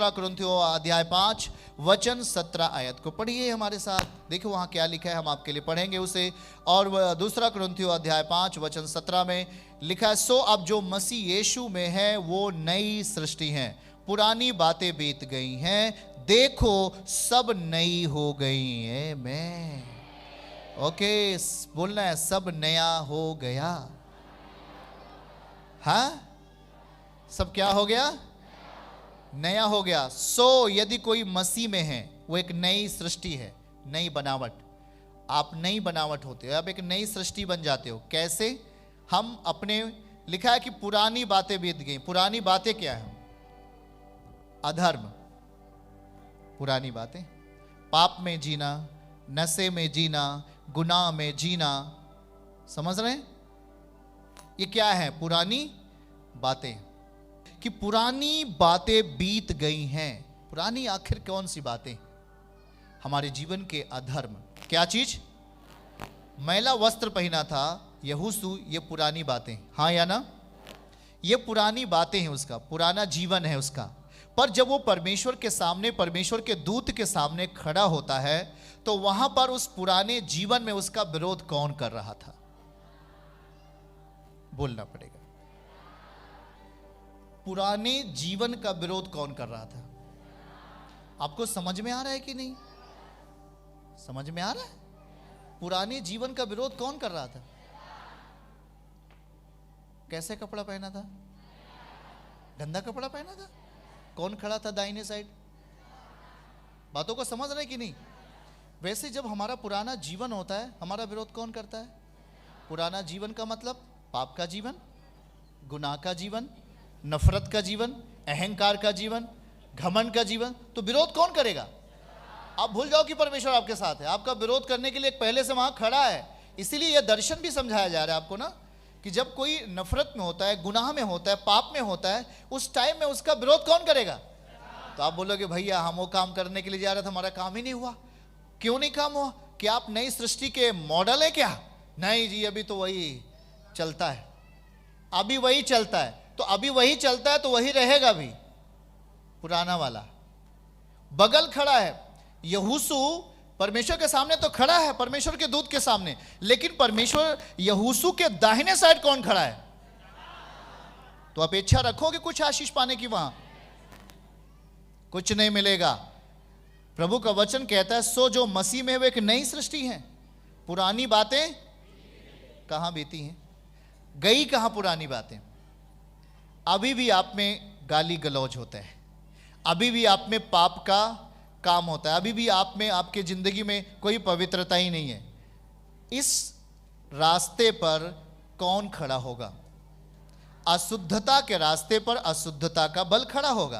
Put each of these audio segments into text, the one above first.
दूसरा कुरिन्थियों अध्याय 5 वचन 17 आयत को पढ़िए हमारे साथ। देखो वहां क्या लिखा है, हम आपके लिए पढ़ेंगे उसे। और दूसरा कुरिन्थियों अध्याय 5 वचन 17 में लिखा है, सो अब जो मसीह यीशु में है वो नई सृष्टि है, पुरानी बातें बीत गई हैं, देखो सब नई हो गई है। मैं ओके बोलना है, सब नया हो गया। हाँ, सब क्या हो गया? नया हो गया। सो यदि कोई मसीह में है वो एक नई सृष्टि है, नई बनावट। आप नई बनावट होते हो, आप एक नई सृष्टि बन जाते हो। कैसे? हम अपने, लिखा है कि पुरानी बातें बीत गई। पुरानी बातें क्या है? अधर्म, पुरानी बातें, पाप में जीना, नशे में जीना, गुनाह में जीना। समझ रहे हैं? ये क्या है? पुरानी बातें। कि पुरानी बातें बीत गई हैं। पुरानी आखिर कौन सी बातें? हमारे जीवन के अधर्म। क्या चीज? मैला वस्त्र पहना था यहोशू, ये पुरानी बातें, हाँ या ना? ये पुरानी बातें हैं, उसका पुराना जीवन है उसका। पर जब वो परमेश्वर के सामने, परमेश्वर के दूत के सामने खड़ा होता है, तो वहां पर उस पुराने जीवन में उसका विरोध कौन कर रहा था? बोलना पड़ेगा। पुराने जीवन का विरोध कौन कर रहा था? आपको समझ में आ रहा है कि नहीं? समझ में आ रहा है? पुराने जीवन का विरोध कौन कर रहा था? कैसे कपड़ा पहना था? गंदा कपड़ा पहना था। कौन खड़ा था दाहिने साइड? बातों को समझ रहे कि नहीं? वैसे जब हमारा पुराना जीवन होता है, हमारा विरोध कौन करता है? पुराना जीवन का मतलब पाप का जीवन, गुनाह का जीवन, नफरत का जीवन, अहंकार का जीवन, घमंड का जीवन। तो विरोध कौन करेगा? आप भूल जाओ कि परमेश्वर आपके साथ है। आपका विरोध करने के लिए एक पहले से वहां खड़ा है। इसीलिए यह दर्शन भी समझाया जा रहा है आपको ना, कि जब कोई नफरत में होता है, गुनाह में होता है, पाप में होता है, उस टाइम में उसका विरोध कौन करेगा? तो आप बोलोगे भैया हम वो काम करने के लिए जा रहे थे, हमारा काम ही नहीं हुआ। क्यों नहीं काम हुआ? कि आप नई सृष्टि के मॉडल है क्या? नहीं जी, अभी तो वही चलता है, अभी वही चलता है। तो अभी वही चलता है तो वही रहेगा भी, पुराना वाला। बगल खड़ा है यहोशू, परमेश्वर के सामने तो खड़ा है, परमेश्वर के दूत के सामने, लेकिन परमेश्वर यहोशू के दाहिने साइड कौन खड़ा है? तो अपेक्षा रखोगे कुछ आशीष पाने की? वहां कुछ नहीं मिलेगा। प्रभु का वचन कहता है, सो जो मसीह में वो एक नई सृष्टि है, पुरानी बातें कहां बीती हैं? गई कहां पुरानी बातें? अभी भी आप में गाली गलौज होता है, अभी भी आप में पाप का काम होता है, अभी भी आप में, आपके जिंदगी में कोई पवित्रता ही नहीं है। इस रास्ते पर कौन खड़ा होगा? अशुद्धता के रास्ते पर अशुद्धता का बल खड़ा होगा,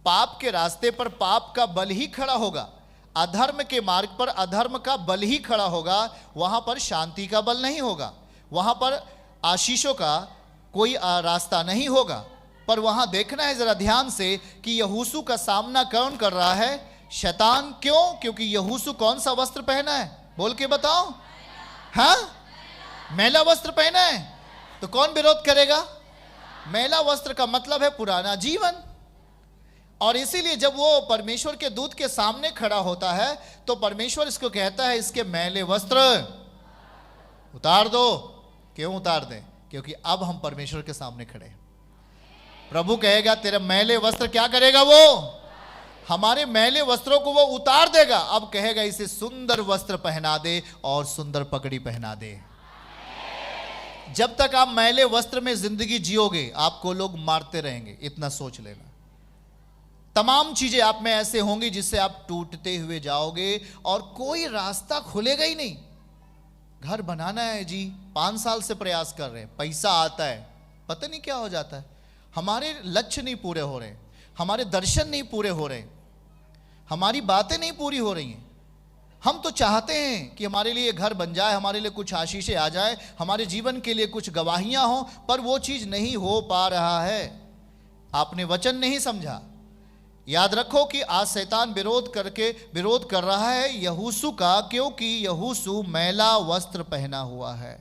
पाप के रास्ते पर पाप का बल ही खड़ा होगा, अधर्म के मार्ग पर अधर्म का बल ही खड़ा होगा। वहां पर शांति का बल नहीं होगा, वहां पर आशीषों का कोई रास्ता नहीं होगा। पर वहां देखना है जरा ध्यान से कि यहोशू का सामना कौन कर रहा है? शैतान। क्यों? क्योंकि यहोशू कौन सा वस्त्र पहना है? बोल के बताओ। हाँ, मैला वस्त्र पहना है। तो कौन विरोध करेगा? मैला वस्त्र का मतलब है पुराना जीवन। और इसीलिए जब वो परमेश्वर के दूत के सामने खड़ा होता है, तो परमेश्वर इसको कहता है, इसके मैले वस्त्र उतार दो। क्यों उतार दें? क्योंकि अब हम परमेश्वर के सामने खड़े हैं। प्रभु कहेगा तेरे मैले वस्त्र क्या करेगा? वो हमारे मैले वस्त्रों को वो उतार देगा। अब कहेगा इसे सुंदर वस्त्र पहना दे और सुंदर पगड़ी पहना दे। जब तक आप मैले वस्त्र में जिंदगी जियोगे, आपको लोग मारते रहेंगे, इतना सोच लेना। तमाम चीजें आप में ऐसे होंगी जिससे आप टूटते हुए जाओगे और कोई रास्ता खुलेगा ही नहीं। घर बनाना है जी, 5 साल से प्रयास कर रहे हैं, पैसा आता है, पता नहीं क्या हो जाता है। हमारे लक्ष्य नहीं पूरे हो रहे, हमारे दर्शन नहीं पूरे हो रहे, हमारी बातें नहीं पूरी हो रही हैं। हम तो चाहते हैं कि हमारे लिए घर बन जाए, हमारे लिए कुछ आशीषें आ जाए, हमारे जीवन के लिए कुछ गवाहियां हो, पर वो चीज नहीं हो पा रहा है। आपने वचन नहीं समझा। याद रखो कि आज शैतान विरोध कर रहा है यहोशू का, क्योंकि यहोशू मैला वस्त्र पहना हुआ है।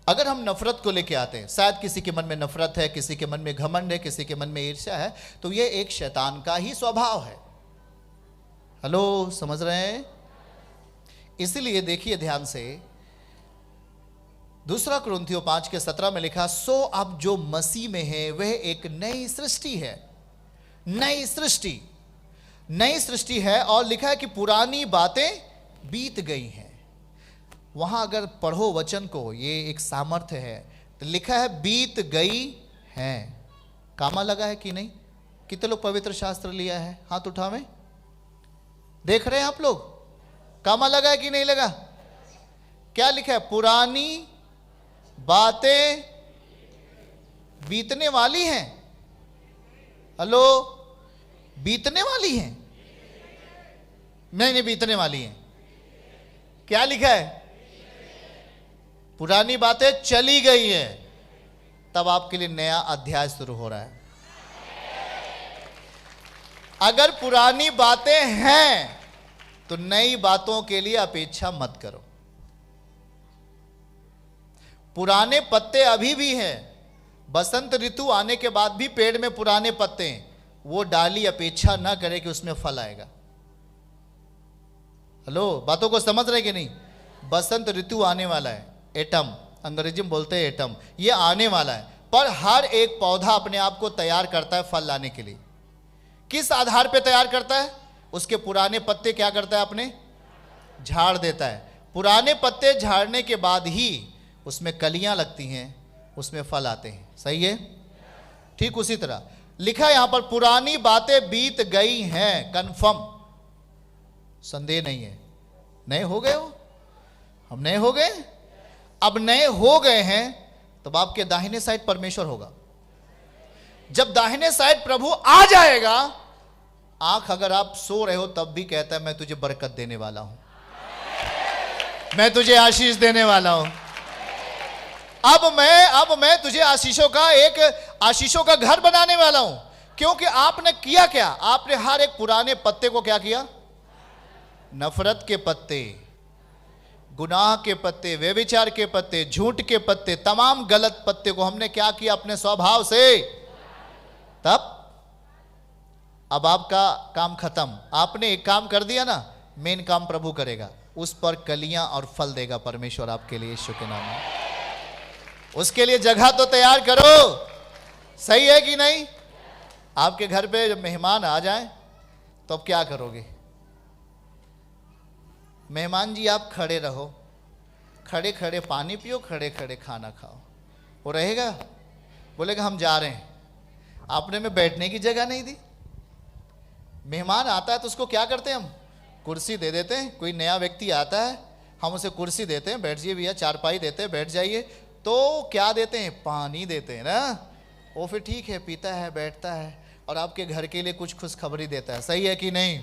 अगर हम नफरत को लेके आते हैं, शायद किसी के मन में नफरत है, किसी के मन में घमंड है, किसी के मन में ईर्ष्या है, तो ये एक शैतान का ही स्वभाव है। हेलो, समझ रहे हैं? इसीलिए देखिए ध्यान से, दूसरा कुरिन्थियों 5:17 में लिखा, सो अब जो मसीह में है वह एक नई सृष्टि है। नई सृष्टि, नई सृष्टि है। और लिखा है कि पुरानी बातें बीत गई हैं। वहां अगर पढ़ो वचन को, ये एक सामर्थ्य है, तो लिखा है बीत गई हैं। कामा लगा है कि नहीं? कितने लोग पवित्र शास्त्र लिया है? हाथ उठावें। देख रहे हैं आप लोग? कामा लगा है कि नहीं लगा? क्या लिखा है? पुरानी बातें बीतने वाली हैं। हेलो, बीतने वाली हैं? नहीं, बीतने वाली हैं। क्या लिखा है? पुरानी बातें चली गई है। तब आपके लिए नया अध्याय शुरू हो रहा है। अगर पुरानी बातें हैं तो नई बातों के लिए अपेक्षा मत करो। पुराने पत्ते अभी भी हैं। बसंत ऋतु आने के बाद भी पेड़ में पुराने पत्ते हैं। वो डाली अपेक्षा ना करे कि उसमें फल आएगा। हेलो, बातों को समझ रहे कि नहीं? बसंत ऋतु आने वाला है। एटम, अंग्रेजी में बोलते हैं एटम, ये आने वाला है। पर हर एक पौधा अपने आप को तैयार करता है फल लाने के लिए। किस आधार पे तैयार करता है? उसके पुराने पत्ते क्या करता है? अपने झाड़ देता है। पुराने पत्ते झाड़ने के बाद ही उसमें कलियां लगती हैं, उसमें फल आते हैं। सही है? ठीक उसी तरह लिखा है यहां पर, पुरानी बातें बीत गई हैं। कंफर्म, संदेह नहीं है। नए हो गए हो? हम नए हो गए। अब नए हो गए हैं तब आपके दाहिने साइड परमेश्वर होगा। जब दाहिने साइड प्रभु आ जाएगा, आंख अगर आप सो रहे हो तब भी कहता है मैं तुझे बरकत देने वाला हूं, मैं तुझे आशीष देने वाला हूं। अब मैं तुझे आशीषों का घर बनाने वाला हूं। क्योंकि आपने किया क्या? आपने हर एक पुराने पत्ते को क्या किया? नफरत के पत्ते, गुनाह के पत्ते, व्यभिचार के पत्ते, झूठ के पत्ते, तमाम गलत पत्ते को हमने क्या किया? अपने स्वभाव से। तब अब आपका काम खत्म। आपने एक काम कर दिया ना, मेन काम प्रभु करेगा। उस पर कलियां और फल देगा परमेश्वर आपके लिए, यीशु के नाम में। उसके लिए जगह तो तैयार करो। सही है कि नहीं? आपके घर पे जब मेहमान आ जाएं तो अब क्या करोगे? मेहमान जी आप खड़े रहो, खड़े खड़े पानी पियो, खड़े खड़े खाना खाओ। वो रहेगा? बोलेगा हम जा रहे हैं। आपने में बैठने की जगह नहीं दी। मेहमान आता है तो उसको क्या करते हैं? हम कुर्सी दे देते हैं। कोई नया व्यक्ति आता है, हम उसे कुर्सी देते हैं, बैठ जाइए भैया, चारपाई देते हैं, बैठ जाइए। तो क्या देते हैं? पानी देते हैं ना। वो फिर ठीक है, पीता है, बैठता है और आपके घर के लिए कुछ खुशखबरी देता है। सही है कि नहीं?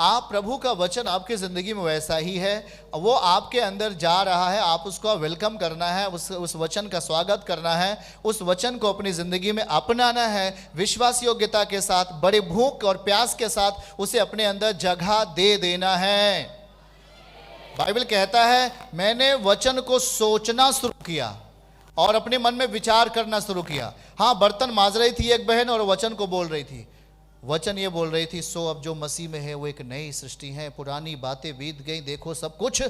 आप प्रभु का वचन आपकी ज़िंदगी में वैसा ही है। वो आपके अंदर जा रहा है, आप उसको वेलकम करना है, उस वचन का स्वागत करना है, उस वचन को अपनी ज़िंदगी में अपनाना है, विश्वास योग्यता के साथ, बड़े भूख और प्यास के साथ उसे अपने अंदर जगह दे देना है। बाइबल कहता है मैंने वचन को सोचना शुरू किया और अपने मन में विचार करना शुरू किया। हाँ, बर्तन मांज रही थी एक बहन और वचन को बोल रही थी। वचन ये बोल रही थी, सो अब जो मसीह में है वो एक नई सृष्टि है, पुरानी बातें बीत गई, देखो सब कुछ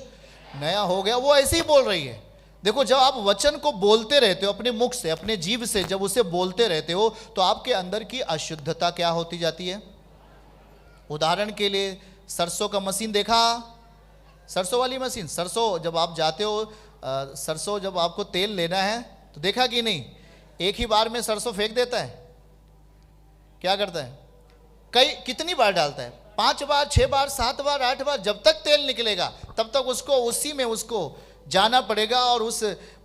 नया हो गया। वो ऐसे ही बोल रही है। देखो, जब आप वचन को बोलते रहते हो अपने मुख से, अपने जीभ से, जब उसे बोलते रहते हो तो आपके अंदर की अशुद्धता क्या होती जाती है? उदाहरण के लिए सरसों का मशीन देखा? सरसों वाली मशीन, सरसों जब आप जाते हो, सरसों जब आपको तेल लेना है तो देखा कि नहीं, एक ही बार में सरसों फेंक देता है? क्या करता है? कितनी बार डालता है? 5 बार, 6 बार, 7 बार, 8 बार। जब तक तेल निकलेगा तब तक उसको उसी में उसको जाना पड़ेगा और उस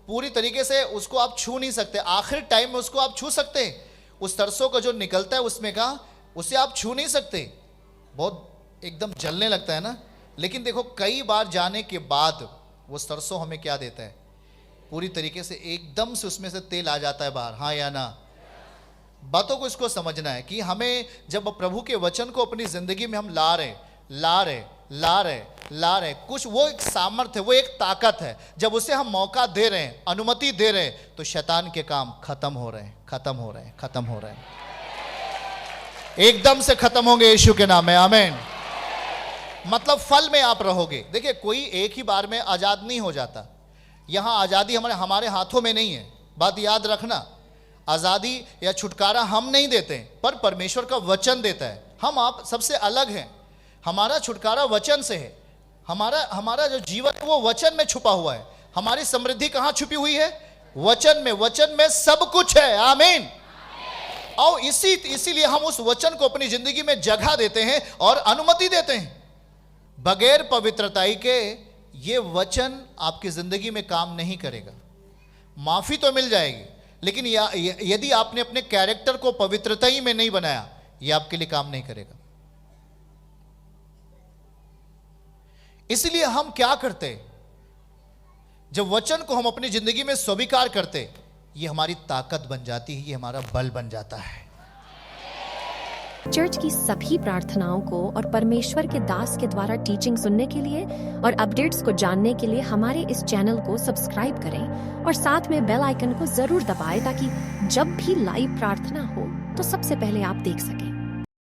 पूरी तरीके से उसको आप छू नहीं सकते। आखिर टाइम में उसको आप छू सकते हैं, उस सरसों का जो निकलता है उसमें का, उसे आप छू नहीं सकते। बहुत एकदम जलने लगता है ना। लेकिन देखो, कई बार जाने के बाद वो सरसों हमें क्या देता है? पूरी तरीके से एकदम से उसमें से तेल आ जाता है बाहर। हाँ या ना? बातों को इसको समझना है कि हमें जब प्रभु के वचन को अपनी जिंदगी में हम ला रहे ला रहे कुछ, वो एक सामर्थ्य, वो एक ताकत है। जब उसे हम मौका दे रहे हैं, अनुमति दे रहे हैं, तो शैतान के काम खत्म हो रहे हैं, एकदम से खत्म होंगे यीशु के नाम में, आमीन। मतलब फल में आप रहोगे। देखिए, कोई एक ही बार में आजाद नहीं हो जाता। यहां आजादी हमारे हाथों में नहीं है। बात याद रखना, आजादी या छुटकारा हम नहीं देते, पर परमेश्वर का वचन देता है। हम आप सबसे अलग हैं। हमारा छुटकारा वचन से है। हमारा जो जीवन है वो वचन में छुपा हुआ है। हमारी समृद्धि कहां छुपी हुई है? वचन में सब कुछ है, आमीन। और इसीलिए हम उस वचन को अपनी जिंदगी में जगह देते हैं और अनुमति देते हैं। बगैर पवित्रताई के ये वचन आपकी जिंदगी में काम नहीं करेगा। माफी तो मिल जाएगी, लेकिन यदि आपने अपने कैरेक्टर को पवित्रताई में नहीं बनाया, ये आपके लिए काम नहीं करेगा। इसलिए हम क्या करते, जब वचन को हम अपनी जिंदगी में स्वीकार करते, ये हमारी ताकत बन जाती है, ये हमारा बल बन जाता है। चर्च की सभी प्रार्थनाओं को और परमेश्वर के दास के द्वारा टीचिंग सुनने के लिए और अपडेट्स को जानने के लिए हमारे इस चैनल को सब्सक्राइब करें और साथ में बेल आइकन को जरूर दबाएं, ताकि जब भी लाइव प्रार्थना हो तो सबसे पहले आप देख सकें।